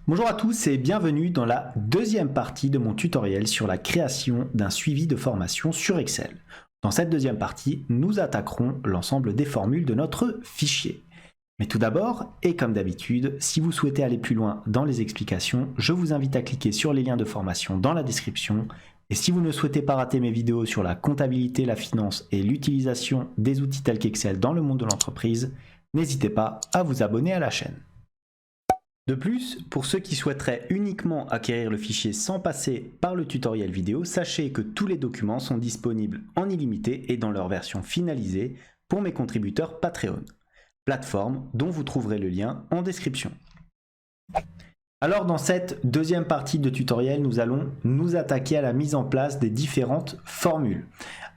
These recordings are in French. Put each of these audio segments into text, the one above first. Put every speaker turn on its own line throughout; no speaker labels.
Bonjour à tous et bienvenue dans la deuxième partie de mon tutoriel sur la création d'un suivi de formation sur Excel. Dans cette deuxième partie, nous attaquerons l'ensemble des formules de notre fichier. Mais tout d'abord, et comme d'habitude, si vous souhaitez aller plus loin dans les explications, je vous invite à cliquer sur les liens de formation dans la description. Et si vous ne souhaitez pas rater mes vidéos sur la comptabilité, la finance et l'utilisation des outils tels qu'Excel dans le monde de l'entreprise, n'hésitez pas à vous abonner à la chaîne. De plus, pour ceux qui souhaiteraient uniquement acquérir le fichier sans passer par le tutoriel vidéo, sachez que tous les documents sont disponibles en illimité et dans leur version finalisée pour mes contributeurs Patreon, plateforme dont vous trouverez le lien en description. Alors dans cette deuxième partie de tutoriel, nous allons nous attaquer à la mise en place des différentes formules.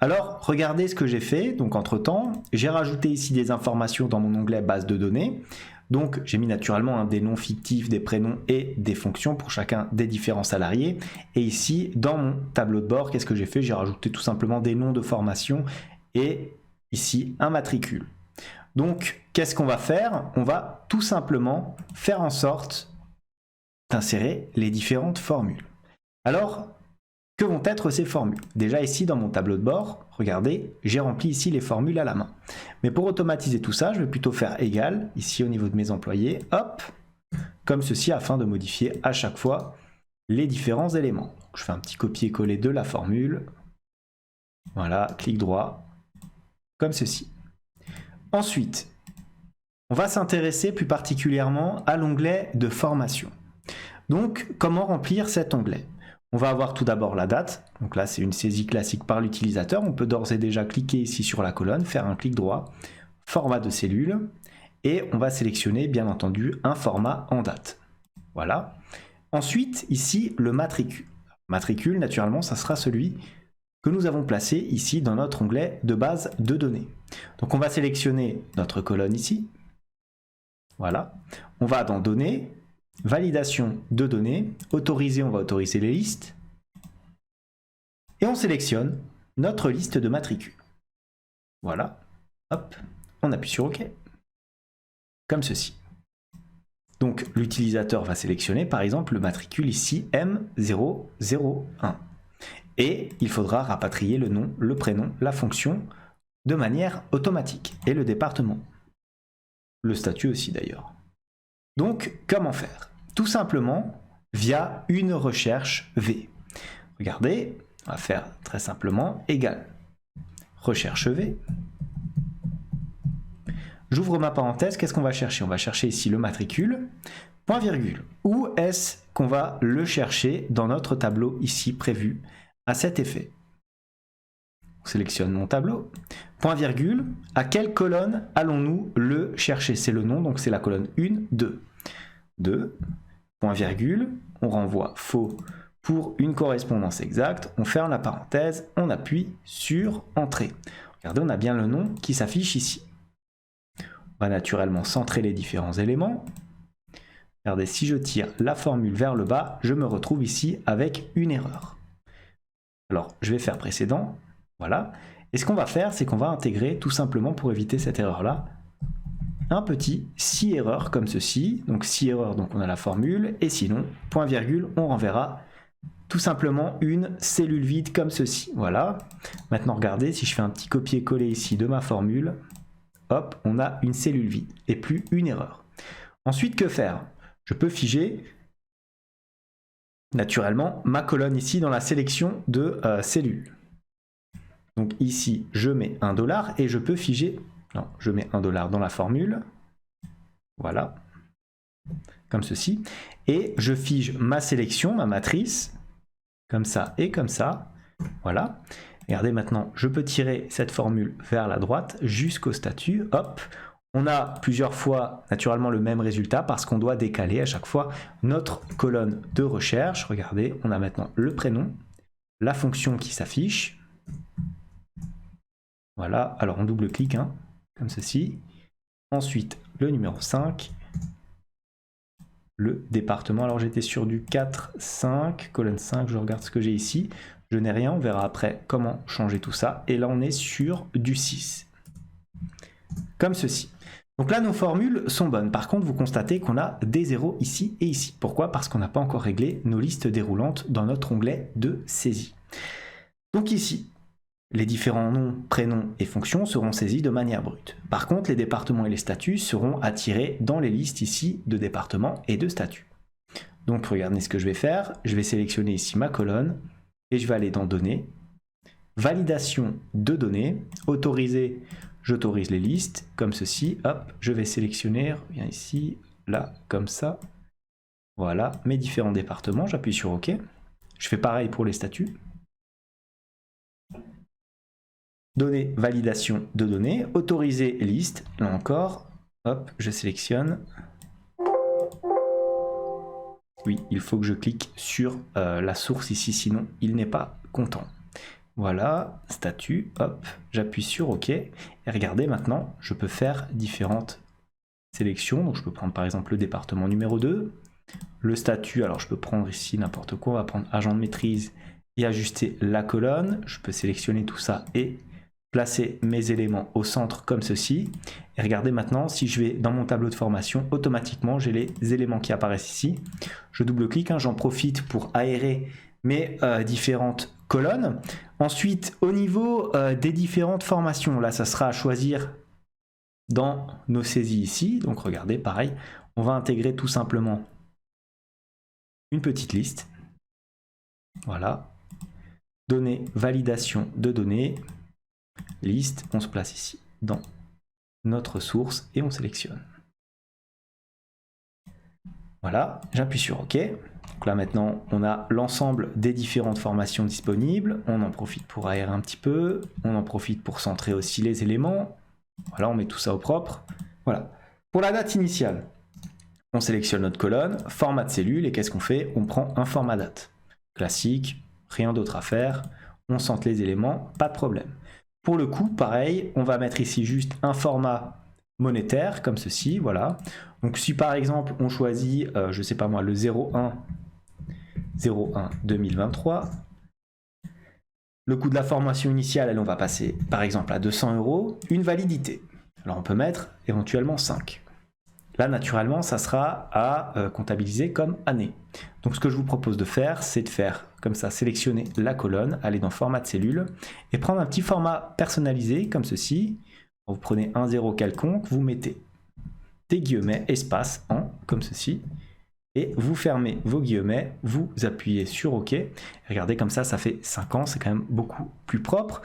Alors regardez ce que j'ai fait, donc entre temps, j'ai rajouté ici des informations dans mon onglet base de données. Donc j'ai mis naturellement des noms fictifs, des prénoms et des fonctions pour chacun des différents salariés. Et ici, dans mon tableau de bord, qu'est-ce que j'ai fait? J'ai rajouté tout simplement des noms de formation et ici un matricule. Donc qu'est-ce qu'on va faire? On va tout simplement faire en sorte d'insérer les différentes formules. Alors, que vont être ces formules? Déjà ici dans mon tableau de bord, regardez, j'ai rempli ici les formules à la main. Mais pour automatiser tout ça, je vais plutôt faire égal, ici au niveau de mes employés, hop, comme ceci afin de modifier à chaque fois les différents éléments. Donc, je fais un petit copier-coller de la formule. Voilà, clic droit, comme ceci. Ensuite, on va s'intéresser plus particulièrement à l'onglet de formation. Donc, comment remplir cet onglet? On va avoir tout d'abord la date, donc là c'est une saisie classique par l'utilisateur, on peut d'ores et déjà cliquer ici sur la colonne, faire un clic droit, format de cellule, et on va sélectionner bien entendu un format en date. Voilà. Ensuite ici le matricule. Matricule naturellement ça sera celui que nous avons placé ici dans notre onglet de base de données. Donc on va sélectionner notre colonne ici, voilà, on va dans données, validation de données, autoriser, on va autoriser les listes. Et on sélectionne notre liste de matricules. Voilà, hop, on appuie sur OK. Comme ceci. Donc l'utilisateur va sélectionner par exemple le matricule ici M001. Et il faudra rapatrier le nom, le prénom, la fonction de manière automatique. Et le département. Le statut aussi d'ailleurs. Donc, comment faire? Tout simplement via une recherche V. Regardez, on va faire très simplement égal recherche V. J'ouvre ma parenthèse, qu'est-ce qu'on va chercher? On va chercher ici le matricule, point virgule. Où est-ce qu'on va le chercher dans notre tableau ici prévu à cet effet? On sélectionne mon tableau, point virgule, à quelle colonne allons-nous le chercher? C'est le nom, donc c'est la colonne 1, 2. 2, point virgule, on renvoie faux pour une correspondance exacte, on ferme la parenthèse, on appuie sur Entrée. Regardez, on a bien le nom qui s'affiche ici. On va naturellement centrer les différents éléments. Regardez, si je tire la formule vers le bas, je me retrouve ici avec une erreur. Alors, je vais faire précédent. Voilà. Et ce qu'on va faire, c'est qu'on va intégrer, tout simplement pour éviter cette erreur-là, un petit si erreur comme ceci. Donc si erreur, donc on a la formule. Et sinon, point virgule, on renverra tout simplement une cellule vide comme ceci. Voilà. Maintenant, regardez, si je fais un petit copier-coller ici de ma formule, hop, on a une cellule vide et plus une erreur. Ensuite, que faire? Je peux figer naturellement ma colonne ici dans la sélection de cellules. Donc ici, je mets $, et je peux figer, non, je mets $, dans la formule, voilà, comme ceci, et je fige ma sélection, ma matrice, comme ça et comme ça, voilà. Regardez maintenant, je peux tirer cette formule vers la droite jusqu'au statut, hop, on a plusieurs fois naturellement le même résultat parce qu'on doit décaler à chaque fois notre colonne de recherche. Regardez, on a maintenant le prénom, la fonction qui s'affiche. Voilà, alors on double-clique, hein, comme ceci. Ensuite, le numéro 5, le département. Alors j'étais sur du 4, 5, colonne 5, je regarde ce que j'ai ici. Je n'ai rien, on verra après comment changer tout ça. Et là, on est sur du 6. Comme ceci. Donc là, nos formules sont bonnes. Par contre, vous constatez qu'on a des zéros ici et ici. Pourquoi? Parce qu'on n'a pas encore réglé nos listes déroulantes dans notre onglet de saisie. Donc ici, les différents noms, prénoms et fonctions seront saisis de manière brute. Par contre, les départements et les statuts seront attirés dans les listes ici de départements et de statuts. Donc regardez ce que je vais faire. Je vais sélectionner ici ma colonne et je vais aller dans Données, Validation de données, Autoriser. J'autorise les listes, comme ceci, hop, je vais sélectionner, bien ici, là, comme ça, voilà, mes différents départements, j'appuie sur OK. Je fais pareil pour les statuts. Données, validation de données, autoriser liste, là encore, hop, je sélectionne. Oui, il faut que je clique sur la source ici, sinon il n'est pas content. Voilà, statut, hop, j'appuie sur OK. Et regardez maintenant, je peux faire différentes sélections. Donc je peux prendre par exemple le département numéro 2. Le statut, alors je peux prendre ici n'importe quoi. On va prendre agent de maîtrise et ajuster la colonne. Je peux sélectionner tout ça et placer mes éléments au centre comme ceci. Et regardez maintenant, si je vais dans mon tableau de formation, automatiquement j'ai les éléments qui apparaissent ici. Je double-clique, j'en profite pour aérer mes différentes colonnes. Ensuite, au niveau des différentes formations, là, ça sera à choisir dans nos saisies ici. Donc, regardez, pareil, on va intégrer tout simplement une petite liste. Voilà. Données, validation de données, liste, on se place ici dans notre source et on sélectionne. Voilà, j'appuie sur OK. Donc là maintenant, on a l'ensemble des différentes formations disponibles. On en profite pour aérer un petit peu. On en profite pour centrer aussi les éléments. Voilà, on met tout ça au propre. Voilà. Pour la date initiale, on sélectionne notre colonne, format de cellule, et qu'est-ce qu'on fait? On prend un format date. Classique, rien d'autre à faire. On centre les éléments, pas de problème. Pour le coup, pareil, on va mettre ici juste un format monétaire, comme ceci, voilà. Donc si par exemple on choisit, je sais pas moi, le 01 2023, le coût de la formation initiale, on va passer par exemple à 200 €, une validité. Alors on peut mettre éventuellement 5. Là naturellement ça sera à comptabiliser comme année. Donc ce que je vous propose de faire, c'est de faire comme ça, sélectionner la colonne, aller dans format de cellule et prendre un petit format personnalisé comme ceci. Vous prenez un 0 quelconque, vous mettez des guillemets, espace, en, comme ceci, et vous fermez vos guillemets, vous appuyez sur OK. Regardez, comme ça fait 5 ans, c'est quand même beaucoup plus propre,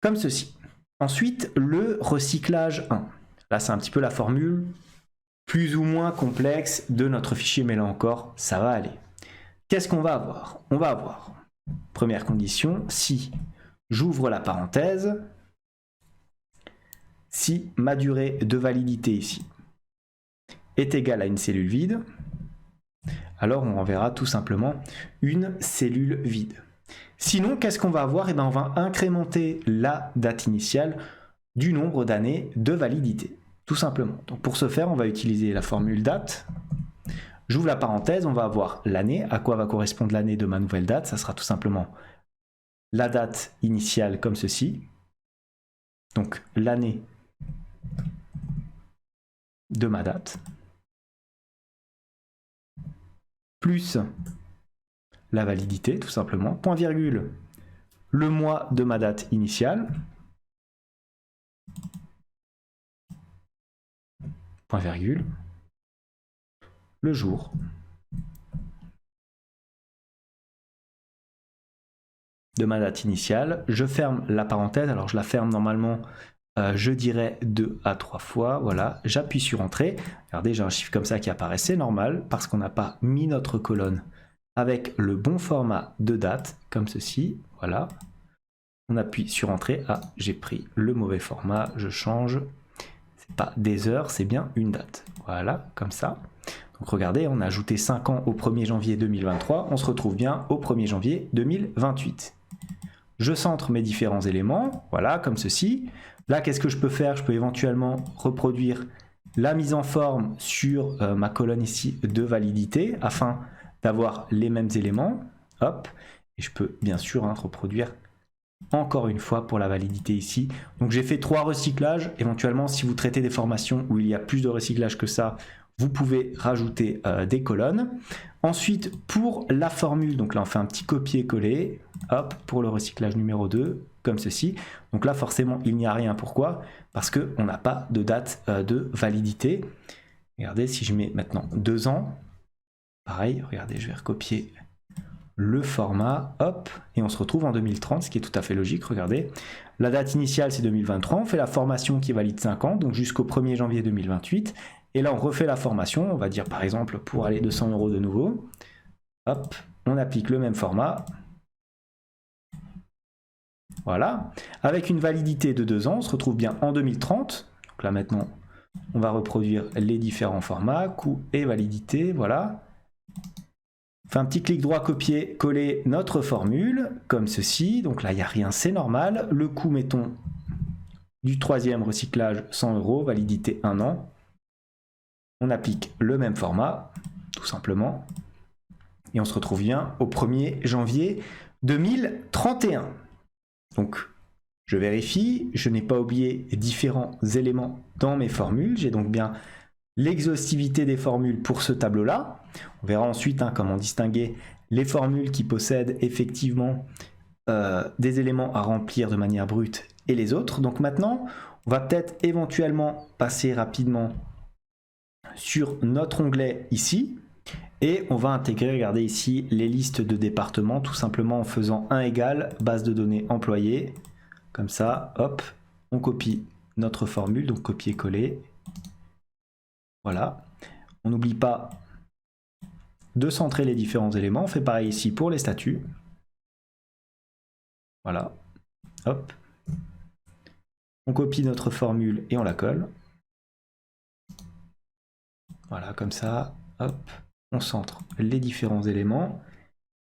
comme ceci. Ensuite, le recyclage 1. Là, c'est un petit peu la formule plus ou moins complexe de notre fichier, mais là encore, ça va aller. Qu'est-ce qu'on va avoir? On va avoir, première condition, si j'ouvre la parenthèse, si ma durée de validité ici est égale à une cellule vide, alors on enverra tout simplement une cellule vide. Sinon, qu'est-ce qu'on va avoir? Eh bien, on va incrémenter la date initiale du nombre d'années de validité, tout simplement. Donc pour ce faire, on va utiliser la formule date. J'ouvre la parenthèse, on va avoir l'année. À quoi va correspondre l'année de ma nouvelle date? Ça sera tout simplement la date initiale comme ceci. Donc l'année de ma date, plus la validité, tout simplement, point virgule, le mois de ma date initiale, point virgule, le jour de ma date initiale. Je ferme la parenthèse, alors je la ferme normalement, je dirais 2 à 3 fois, voilà, j'appuie sur Entrée. Regardez, j'ai un chiffre comme ça qui apparaît, c'est normal, parce qu'on n'a pas mis notre colonne avec le bon format de date, comme ceci, voilà. On appuie sur Entrée, ah, j'ai pris le mauvais format, je change, c'est pas des heures, c'est bien une date, voilà, comme ça. Donc regardez, on a ajouté 5 ans au 1er janvier 2023, on se retrouve bien au 1er janvier 2028. Je centre mes différents éléments, voilà, comme ceci. Là, qu'est-ce que je peux faire? Je peux éventuellement reproduire la mise en forme sur ma colonne ici de validité afin d'avoir les mêmes éléments. Hop, et je peux bien sûr reproduire encore une fois pour la validité ici. Donc j'ai fait 3 recyclages. Éventuellement, si vous traitez des formations où il y a plus de recyclage que ça, vous pouvez rajouter des colonnes. Ensuite, pour la formule, donc là on fait un petit copier-coller, hop, pour le recyclage numéro 2, comme ceci. Donc là forcément il n'y a rien. Pourquoi? Parce qu'on n'a pas de date de validité. Regardez, si je mets maintenant 2 ans, pareil, regardez, je vais recopier le format, hop, et on se retrouve en 2030, ce qui est tout à fait logique, regardez. La date initiale c'est 2023, on fait la formation qui valide 5 ans, donc jusqu'au 1er janvier 2028. Et là, on refait la formation, on va dire par exemple pour aller 200 € de nouveau. Hop, on applique le même format. Voilà. Avec une validité de 2 ans, on se retrouve bien en 2030. Donc là maintenant, on va reproduire les différents formats, coût et validité, voilà. On fait un petit clic droit, copier, coller notre formule, comme ceci. Donc là, il n'y a rien, c'est normal. Le coût, mettons, du 3e recyclage, 100 €, validité 1 an. On applique le même format, tout simplement, et on se retrouve bien au 1er janvier 2031. Donc, je vérifie, je n'ai pas oublié différents éléments dans mes formules, j'ai donc bien l'exhaustivité des formules pour ce tableau-là. On verra ensuite comment distinguer les formules qui possèdent effectivement des éléments à remplir de manière brute et les autres. Donc maintenant, on va peut-être éventuellement passer rapidement sur notre onglet ici et on va intégrer, regardez ici, les listes de départements tout simplement en faisant 1 égale base de données employés. Comme ça, hop, on copie notre formule, donc copier-coller. Voilà. On n'oublie pas de centrer les différents éléments. On fait pareil ici pour les statuts. Voilà. Hop. On copie notre formule et on la colle. Voilà, comme ça, hop, on centre les différents éléments.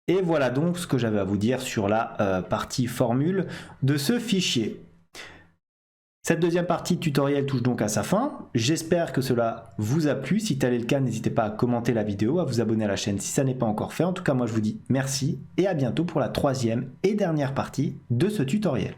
Et voilà donc ce que j'avais à vous dire sur la partie formule de ce fichier. Cette deuxième partie de tutoriel touche donc à sa fin. J'espère que cela vous a plu. Si tel est le cas, n'hésitez pas à commenter la vidéo, à vous abonner à la chaîne si ça n'est pas encore fait. En tout cas, moi je vous dis merci et à bientôt pour la 3e et dernière partie de ce tutoriel.